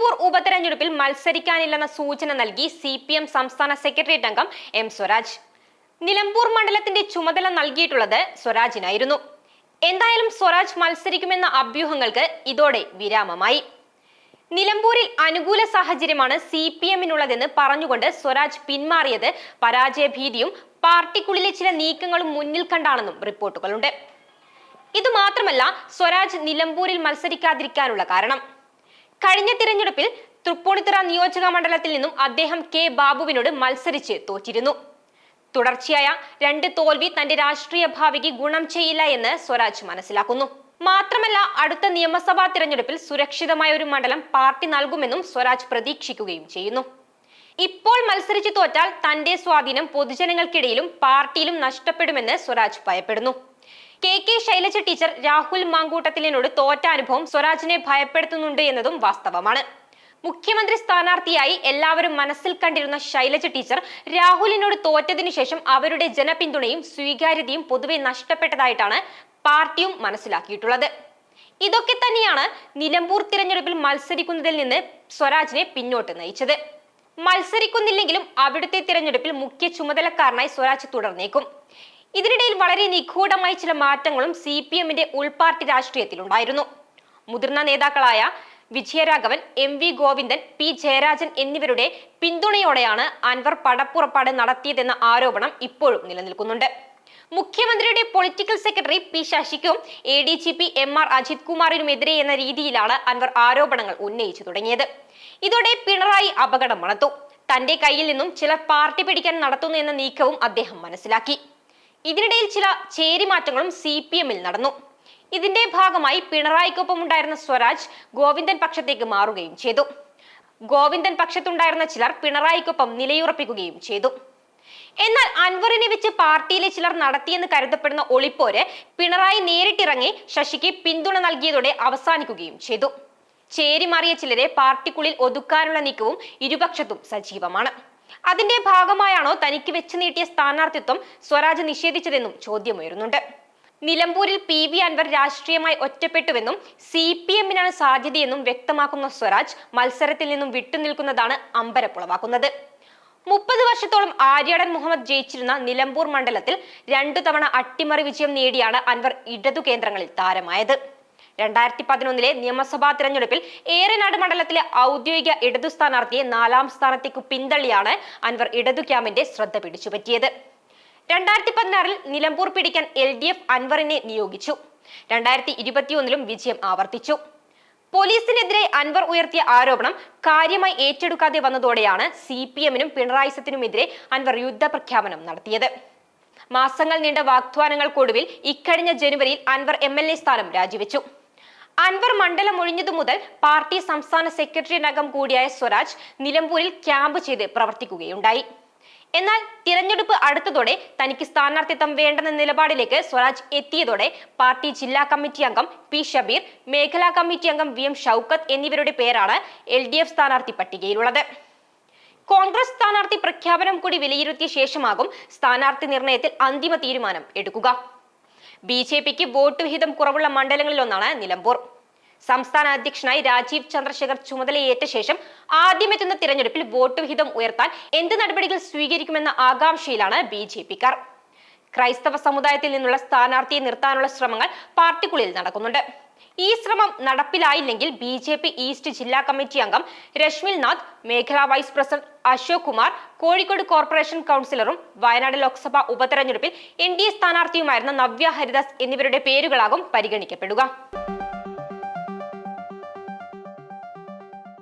നിലമ്പൂർ ഉപതെരഞ്ഞെടുപ്പിൽ മത്സരിക്കാനില്ലെന്ന സൂചന നൽകി CPM സംസ്ഥാന സെക്രട്ടേറിയറ്റ് അംഗം M സ്വരാജ്. നിലമ്പൂർ മണ്ഡലത്തിന്റെ ചുമതല നൽകിയിട്ടുള്ളത് സ്വരാജിനായിരുന്നു. എന്തായാലും സ്വരാജ് മത്സരിക്കുമെന്ന അഭ്യൂഹങ്ങൾക്ക് ഇതോടെ വിരാമമായി. നിലമ്പൂരിൽ അനുകൂല സാഹചര്യമാണ് CPMനുള്ളതെന്ന് പറഞ്ഞുകൊണ്ട് സ്വരാജ് പിന്മാറിയത് പരാജയഭീതിയും പാർട്ടിക്കുള്ളിലെ ചില നീക്കങ്ങളും മുന്നിൽ കണ്ടാണെന്നും റിപ്പോർട്ടുകളുണ്ട്. ഇതുമാത്രമല്ല സ്വരാജ് നിലമ്പൂരിൽ മത്സരിക്കാതിരിക്കാനുള്ള കാരണം. കഴിഞ്ഞ തിരഞ്ഞെടുപ്പിൽ തൃപ്പൂണിത്തുറ നിയോജക മണ്ഡലത്തിൽ നിന്നും അദ്ദേഹം K ബാബുവിനോട് മത്സരിച്ച് തോറ്റിരുന്നു. തുടർച്ചയായ 2 തോൽവി തന്റെ രാഷ്ട്രീയ ഭാവിക്ക് ഗുണം ചെയ്യില്ല എന്ന് സ്വരാജ് മനസ്സിലാക്കുന്നു. മാത്രമല്ല അടുത്ത നിയമസഭാ തിരഞ്ഞെടുപ്പിൽ സുരക്ഷിതമായ ഒരു മണ്ഡലം പാർട്ടി നൽകുമെന്നും സ്വരാജ് പ്രതീക്ഷിക്കുകയും ചെയ്യുന്നു. ഇപ്പോൾ മത്സരിച്ച് തോറ്റാൽ തന്റെ സ്വാധീനം പൊതുജനങ്ങൾക്കിടയിലും പാർട്ടിയിലും നഷ്ടപ്പെടുമെന്ന് സ്വരാജ് ഭയപ്പെടുന്നു. KK ശൈലജ ടീച്ചർ രാഹുൽ മാങ്കൂട്ടത്തിലിനോട് തോറ്റ അനുഭവം സ്വരാജിനെ ഭയപ്പെടുത്തുന്നുണ്ട് എന്നതും വാസ്തവമാണ്. മുഖ്യമന്ത്രി സ്ഥാനാർത്ഥിയായി എല്ലാവരും മനസ്സിൽ കണ്ടിരുന്ന ശൈലജ ടീച്ചർ രാഹുലിനോട് തോറ്റതിനു ശേഷം അവരുടെ ജനപിന്തുണയും സ്വീകാര്യതയും പൊതുവെ നഷ്ടപ്പെട്ടതായിട്ടാണ് പാർട്ടിയും മനസ്സിലാക്കിയിട്ടുള്ളത്. ഇതൊക്കെ തന്നെയാണ് നിലമ്പൂർ തിരഞ്ഞെടുപ്പിൽ മത്സരിക്കുന്നതിൽ നിന്ന് സ്വരാജിനെ പിന്നോട്ട് നയിച്ചത്. മത്സരിക്കുന്നില്ലെങ്കിലും അവിടുത്തെ തിരഞ്ഞെടുപ്പിൽ മുഖ്യ ചുമതലക്കാരനായി സ്വരാജ് തുടർന്നേക്കും. ഇതിനിടയിൽ വളരെ നിഗൂഢമായ ചില മാറ്റങ്ങളും CPMന്റെ ഉൾപാർട്ടി രാഷ്ട്രീയത്തിലുണ്ടായിരുന്നു. മുതിർന്ന നേതാക്കളായ വിജയരാഘവൻ, MV ഗോവിന്ദൻ, P ജയരാജൻ എന്നിവരുടെ പിന്തുണയോടെയാണ് അൻവർ പടപ്പുറപ്പാട് നടത്തിയതെന്ന ആരോപണം ഇപ്പോഴും നിലനിൽക്കുന്നുണ്ട്. മുഖ്യമന്ത്രിയുടെ പൊളിറ്റിക്കൽ സെക്രട്ടറി P ശശിക്കും ADGP MR അജിത് കുമാറിനുമെതിരെ എന്ന രീതിയിലാണ് അൻവർ ആരോപണങ്ങൾ ഉന്നയിച്ചു തുടങ്ങിയത്. ഇതോടെ പിണറായി അപകടം മണത്തു. തന്റെ കയ്യിൽ നിന്നും ചിലർ പാർട്ടി പിടിക്കാൻ നടത്തുന്നു എന്ന നീക്കവും അദ്ദേഹം മനസ്സിലാക്കി. ഇതിനിടയിൽ ചില ചേരിമാറ്റങ്ങളും CPMൽ നടന്നു. ഇതിന്റെ ഭാഗമായി പിണറായിക്കൊപ്പം ഉണ്ടായിരുന്ന സ്വരാജ് ഗോവിന്ദൻ പക്ഷത്തേക്ക് മാറുകയും ചെയ്തു. ഗോവിന്ദൻ പക്ഷത്തുണ്ടായിരുന്ന ചിലർ പിണറായിക്കൊപ്പം നിലയുറപ്പിക്കുകയും ചെയ്തു. എന്നാൽ അൻവറിനെ വെച്ച് പാർട്ടിയിലെ ചിലർ നടത്തിയെന്ന് കരുതപ്പെടുന്ന ഒളിപ്പോര് പിണറായി നേരിട്ടിറങ്ങി ശശിക്ക് പിന്തുണ നൽകിയതോടെ അവസാനിക്കുകയും ചെയ്തു. ചേരിമാറിയ ചിലരെ പാർട്ടിക്കുള്ളിൽ ഒതുക്കാനുള്ള നീക്കവും ഇരുപക്ഷത്തും സജീവമാണ്. അതിന്റെ ഭാഗമായാണോ തനിക്ക് വെച്ച് നീട്ടിയ സ്ഥാനാർത്ഥിത്വം സ്വരാജ് നിഷേധിച്ചതെന്നും ചോദ്യമുയരുന്നുണ്ട്. നിലമ്പൂരിൽ PV അൻവർ രാഷ്ട്രീയമായി ഒറ്റപ്പെട്ടുവെന്നും CPMനാണ് സാധ്യതയെന്നും വ്യക്തമാക്കുന്ന സ്വരാജ് മത്സരത്തിൽ നിന്നും വിട്ടുനിൽക്കുന്നതാണ് അമ്പരപ്പുളവാക്കുന്നത്. 30 വർഷത്തോളം ആര്യാടൻ മുഹമ്മദ് ജയിച്ചിരുന്ന നിലമ്പൂർ മണ്ഡലത്തിൽ 2 തവണ അട്ടിമറി വിജയം നേടിയാണ് അൻവർ ഇടതു കേന്ദ്രങ്ങളിൽ താരമായത്. 2011 നിയമസഭാ തിരഞ്ഞെടുപ്പിൽ ഏറനാട് മണ്ഡലത്തിലെ ഔദ്യോഗിക ഇടതു സ്ഥാനാർത്ഥിയെ 4ാം സ്ഥാനത്തേക്ക് പിന്തള്ളിയാണ് അൻവർ ഇടതു ക്യാമ്പിന്റെ ശ്രദ്ധ പിടിച്ചുപറ്റിയത്. 2016 നിലമ്പൂർ പിടിക്കാൻ LDF അൻവറിനെ നിയോഗിച്ചു. 2021 വിജയം ആവർത്തിച്ചു. പോലീസിനെതിരെ അൻവർ ഉയർത്തിയ ആരോപണം കാര്യമായി ഏറ്റെടുക്കാതെ വന്നതോടെയാണ് CPMനും പിണറായിസത്തിനുമെതിരെ അൻവർ യുദ്ധപ്രഖ്യാപനം നടത്തിയത്. മാസങ്ങൾ നീണ്ട വാഗ്വാദങ്ങൾക്കൊടുവിൽ ഇക്കഴിഞ്ഞ ജനുവരിയിൽ അൻവർ MLA സ്ഥാനം രാജിവെച്ചു. അൻവർ മണ്ഡലം ഒഴിഞ്ഞതു മുതൽ പാർട്ടി സംസ്ഥാന സെക്രട്ടേറിയറ്റ് അംഗം കൂടിയായ സ്വരാജ് നിലമ്പൂരിൽ ക്യാമ്പ് ചെയ്ത് പ്രവർത്തിക്കുകയുണ്ടായി. എന്നാൽ തിരഞ്ഞെടുപ്പ് അടുത്തതോടെ തനിക്ക് സ്ഥാനാർത്ഥിത്വം വേണ്ടെന്ന നിലപാടിലേക്ക് സ്വരാജ് എത്തിയതോടെ പാർട്ടി ജില്ലാ കമ്മിറ്റി അംഗം P ഷബീർ, മേഖലാ കമ്മിറ്റി അംഗം VM ഷൗക്കത്ത് എന്നിവരുടെ പേരാണ് LDF സ്ഥാനാർത്ഥി പട്ടികയിലുള്ളത്. കോൺഗ്രസ് സ്ഥാനാർത്ഥി പ്രഖ്യാപനം കൂടി വിലയിരുത്തിയ ശേഷമാകും സ്ഥാനാർത്ഥി നിർണയത്തിൽ അന്തിമ തീരുമാനം എടുക്കുക. BJPക്ക് വോട്ട് വിഹിതം കുറവുള്ള മണ്ഡലങ്ങളിലൊന്നാണ് നിലമ്പൂർ. സംസ്ഥാന അധ്യക്ഷനായി രാജീവ് ചന്ദ്രശേഖർ ചുമതലയേറ്റ ശേഷം ആദ്യമെത്തുന്ന തിരഞ്ഞെടുപ്പിൽ വോട്ട് വിഹിതം ഉയർത്താൻ എന്ത് നടപടികൾ സ്വീകരിക്കുമെന്ന ആകാംക്ഷയിലാണ് BJPക്കാർ. ക്രൈസ്തവ സമുദായത്തിൽ നിന്നുള്ള സ്ഥാനാർത്ഥിയെ നിർത്താനുള്ള ശ്രമങ്ങൾ പാർട്ടിക്കുള്ളിൽ നടക്കുന്നുണ്ട്. ഈ ശ്രമം നടപ്പിലായില്ലെങ്കിൽ BJP ഈസ്റ്റ് ജില്ലാ കമ്മിറ്റി അംഗം രശ്മിൽ നാഥ്, മേഖലാ vice president Ashok Kumar, Kozhikode corporation കൗൺസിലറും വയനാട് ലോക്സഭാ ഉപതെരഞ്ഞെടുപ്പിൽ NDA സ്ഥാനാർത്ഥിയുമായിരുന്ന നവ്യ ഹരിദാസ് എന്നിവരുടെ പേരുകളാകും പരിഗണിക്കപ്പെടുക.